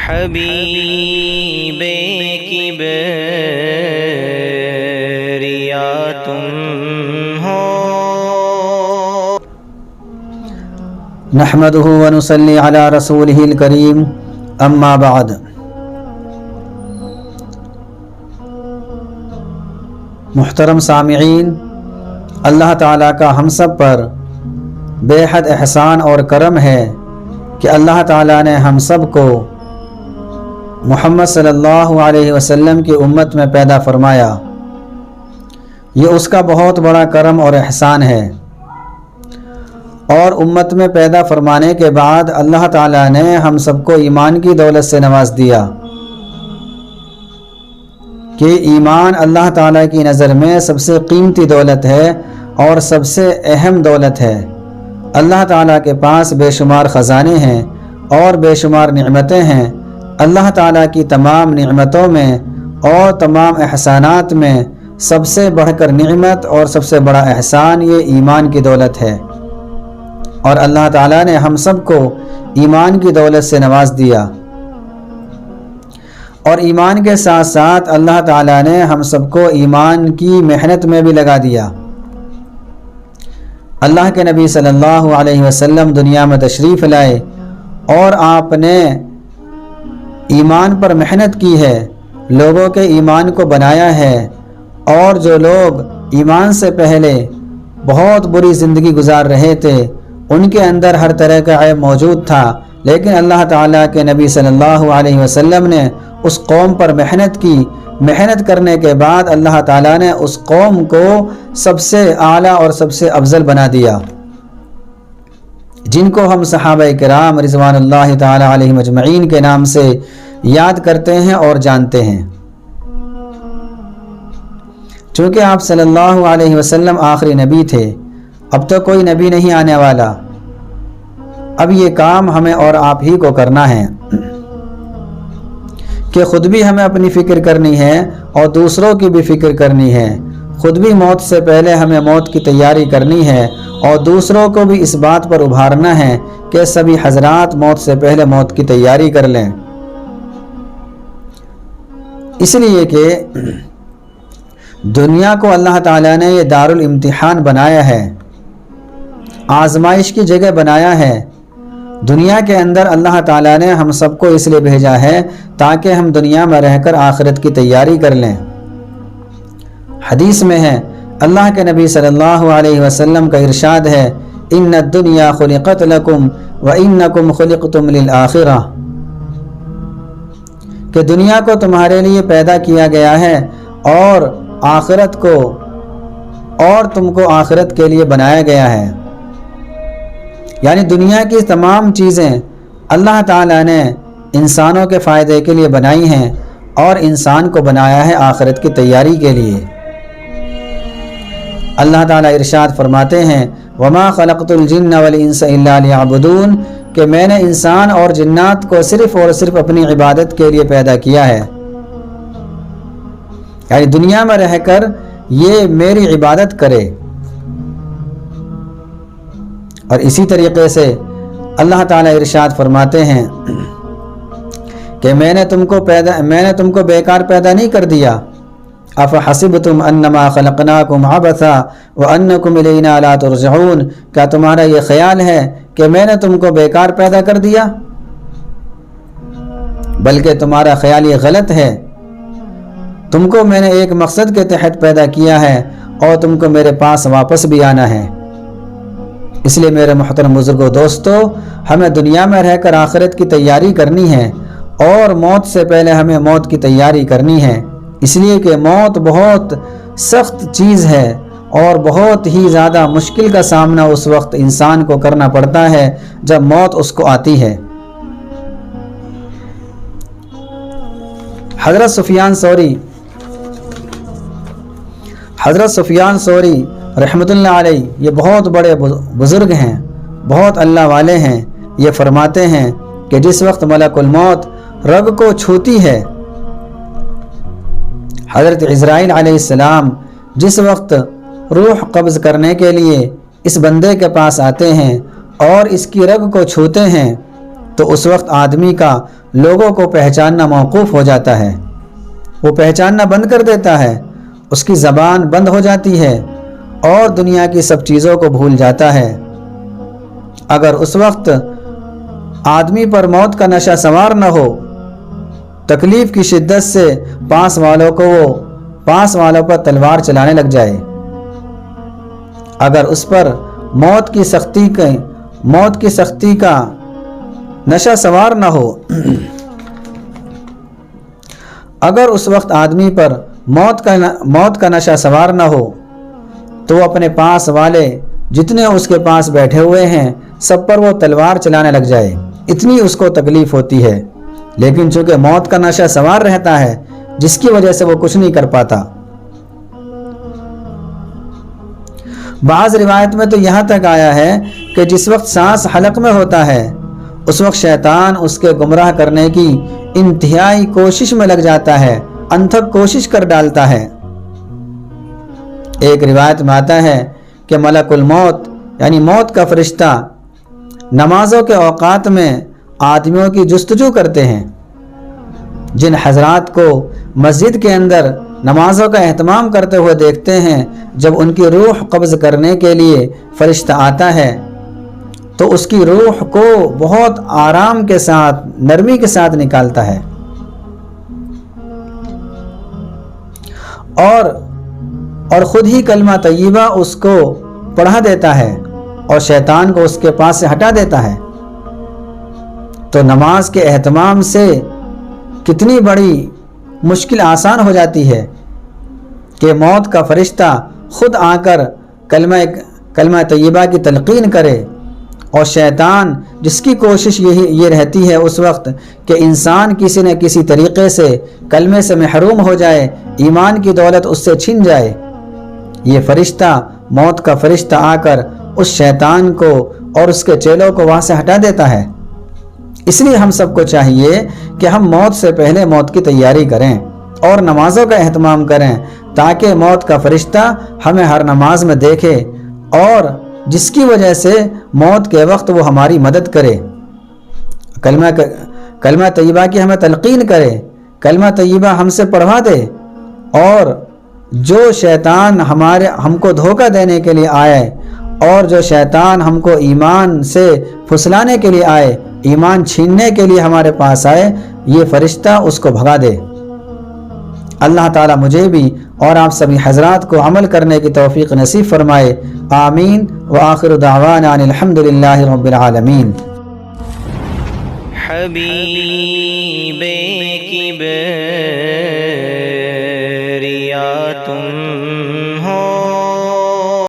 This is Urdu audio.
حبیب کبریا تم ہو۔ نحمده ونصلی علی رسولہ الکریم، اما بعد۔ محترم سامعین، اللہ تعالیٰ کا ہم سب پر بے حد احسان اور کرم ہے کہ اللہ تعالیٰ نے ہم سب کو محمد صلی اللہ علیہ وسلم کی امت میں پیدا فرمایا۔ یہ اس کا بہت بڑا کرم اور احسان ہے۔ اور امت میں پیدا فرمانے کے بعد اللہ تعالیٰ نے ہم سب کو ایمان کی دولت سے نواز دیا کہ ایمان اللہ تعالیٰ کی نظر میں سب سے قیمتی دولت ہے اور سب سے اہم دولت ہے۔ اللہ تعالیٰ کے پاس بے شمار خزانے ہیں اور بے شمار نعمتیں ہیں۔ اللہ تعالیٰ کی تمام نعمتوں میں اور تمام احسانات میں سب سے بڑھ کر نعمت اور سب سے بڑا احسان یہ ایمان کی دولت ہے، اور اللہ تعالیٰ نے ہم سب کو ایمان کی دولت سے نواز دیا۔ اور ایمان کے ساتھ ساتھ اللہ تعالیٰ نے ہم سب کو ایمان کی محنت میں بھی لگا دیا۔ اللہ کے نبی صلی اللہ علیہ وسلم دنیا میں تشریف لائے اور آپ نے ایمان پر محنت کی ہے، لوگوں کے ایمان کو بنایا ہے، اور جو لوگ ایمان سے پہلے بہت بری زندگی گزار رہے تھے ان کے اندر ہر طرح کا عیب موجود تھا، لیکن اللہ تعالیٰ کے نبی صلی اللہ علیہ وسلم نے اس قوم پر محنت کی۔ محنت کرنے کے بعد اللہ تعالیٰ نے اس قوم کو سب سے اعلیٰ اور سب سے افضل بنا دیا، جن کو ہم صحابہ کرام رضوان اللہ تعالیٰ علیہم اجمعین کے نام سے یاد کرتے ہیں اور جانتے ہیں۔ چونکہ آپ صلی اللہ علیہ وسلم آخری نبی تھے، اب تو کوئی نبی نہیں آنے والا، اب یہ کام ہمیں اور آپ ہی کو کرنا ہے کہ خود بھی ہمیں اپنی فکر کرنی ہے اور دوسروں کی بھی فکر کرنی ہے۔ خود بھی موت سے پہلے ہمیں موت کی تیاری کرنی ہے اور دوسروں کو بھی اس بات پر ابھارنا ہے کہ سبھی حضرات موت سے پہلے موت کی تیاری کر لیں، اس لیے کہ دنیا کو اللہ تعالیٰ نے یہ دارالامتحان بنایا ہے، آزمائش کی جگہ بنایا ہے۔ دنیا کے اندر اللہ تعالیٰ نے ہم سب کو اس لیے بھیجا ہے تاکہ ہم دنیا میں رہ کر آخرت کی تیاری کر لیں۔ حدیث میں ہے، اللہ کے نبی صلی اللہ علیہ وسلم کا ارشاد ہے، ان الدنیا خلقت لکم وانکم خلقتم للآخرہ، کہ دنیا کو تمہارے لیے پیدا کیا گیا ہے اور آخرت کو، اور تم کو آخرت کے لیے بنایا گیا ہے۔ یعنی دنیا کی تمام چیزیں اللہ تعالیٰ نے انسانوں کے فائدے کے لیے بنائی ہیں اور انسان کو بنایا ہے آخرت کی تیاری کے لیے۔ اللہ تعالیٰ ارشاد فرماتے ہیں، وَمَا خَلَقْتُ الْجِنَّ وَالْإِنسَ إِلَّا لِيَعْبُدُونَ، کہ میں نے انسان اور جنات کو صرف اور صرف اپنی عبادت کے لیے پیدا کیا ہے، یعنی دنیا میں رہ کر یہ میری عبادت کرے۔ اور اسی طریقے سے اللہ تعالیٰ ارشاد فرماتے ہیں کہ میں نے تم کو بیکار پیدا نہیں کر دیا، افحسبتم انما خلقناکم عبثا وانکم الینا لا ترجعون، کیا تمہارا یہ خیال ہے کہ میں نے تم کو بیکار پیدا کر دیا؟ بلکہ تمہارا خیال یہ غلط ہے، تم کو میں نے ایک مقصد کے تحت پیدا کیا ہے اور تم کو میرے پاس واپس بھی آنا ہے۔ اس لیے میرے محترم بزرگوں، دوستو، ہمیں دنیا میں رہ کر آخرت کی تیاری کرنی ہے اور موت سے پہلے ہمیں موت کی تیاری کرنی ہے، اس لیے کہ موت بہت سخت چیز ہے اور بہت ہی زیادہ مشکل کا سامنا اس وقت انسان کو کرنا پڑتا ہے جب موت اس کو آتی ہے۔ حضرت سفیان ثوری رحمۃ اللہ علیہ، یہ بہت بڑے بزرگ ہیں، بہت اللہ والے ہیں۔ یہ فرماتے ہیں کہ جس وقت ملک الموت رگ کو چھوتی ہے، حضرت عزرائیل علیہ السلام جس وقت روح قبض کرنے کے لیے اس بندے کے پاس آتے ہیں اور اس کی رگ کو چھوتے ہیں تو اس وقت آدمی کا لوگوں کو پہچاننا موقوف ہو جاتا ہے، وہ پہچاننا بند کر دیتا ہے، اس کی زبان بند ہو جاتی ہے اور دنیا کی سب چیزوں کو بھول جاتا ہے۔ اگر اس وقت آدمی پر موت کا نشہ سوار نہ ہو، تکلیف کی شدت سے پاس والوں پر تلوار چلانے لگ جائے، اگر اس پر موت کی سختی کا نشہ سوار نہ ہو، اگر اس وقت آدمی پر موت کا نشہ سوار نہ ہو تو وہ اپنے پاس والے جتنے اس کے پاس بیٹھے ہوئے ہیں سب پر وہ تلوار چلانے لگ جائے، اتنی اس کو تکلیف ہوتی ہے۔ لیکن چونکہ موت کا نشہ سوار رہتا ہے جس کی وجہ سے وہ کچھ نہیں کر پاتا۔ بعض روایت میں تو یہاں تک آیا ہے کہ جس وقت سانس حلق میں ہوتا ہے اس وقت شیطان اس کے گمراہ کرنے کی انتہائی کوشش میں لگ جاتا ہے، انتھک کوشش کر ڈالتا ہے۔ ایک روایت میں آتا ہے کہ ملک الموت یعنی موت کا فرشتہ نمازوں کے اوقات میں آدمیوں کی جستجو کرتے ہیں۔ جن حضرات کو مسجد کے اندر نمازوں کا اہتمام کرتے ہوئے دیکھتے ہیں، جب ان کی روح قبض کرنے کے لیے فرشتہ آتا ہے تو اس کی روح کو بہت آرام کے ساتھ، نرمی کے ساتھ نکالتا ہے اور خود ہی کلمہ طیبہ اس کو پڑھا دیتا ہے اور شیطان کو اس کے پاس سے ہٹا دیتا ہے۔ تو نماز کے اہتمام سے کتنی بڑی مشکل آسان ہو جاتی ہے کہ موت کا فرشتہ خود آ کر کلمہ طیبہ کی تلقین کرے، اور شیطان جس کی کوشش یہ رہتی ہے اس وقت کہ انسان کسی نہ کسی طریقے سے کلمے سے محروم ہو جائے، ایمان کی دولت اس سے چھن جائے، یہ فرشتہ موت کا فرشتہ آ کر اس شیطان کو اور اس کے چیلوں کو وہاں سے ہٹا دیتا ہے۔ اس لیے ہم سب کو چاہیے کہ ہم موت سے پہلے موت کی تیاری کریں اور نمازوں کا اہتمام کریں تاکہ موت کا فرشتہ ہمیں ہر نماز میں دیکھے اور جس کی وجہ سے موت کے وقت وہ ہماری مدد کرے، کلمہ طیبہ کی ہمیں تلقین کرے، کلمہ طیبہ ہم سے پڑھوا دے، اور جو شیطان ہم کو دھوکہ دینے کے لیے آئے اور جو شیطان ہم کو ایمان سے پھسلانے کے لیے آئے، ایمان چھیننے کے لیے ہمارے پاس آئے، یہ فرشتہ اس کو بھگا دے۔ اللہ تعالیٰ مجھے بھی اور آپ سبھی حضرات کو عمل کرنے کی توفیق نصیب فرمائے، آمین۔ وآخر دعوانا ان الحمدللہ رب العالمین۔ حبیب کبریا تم ہو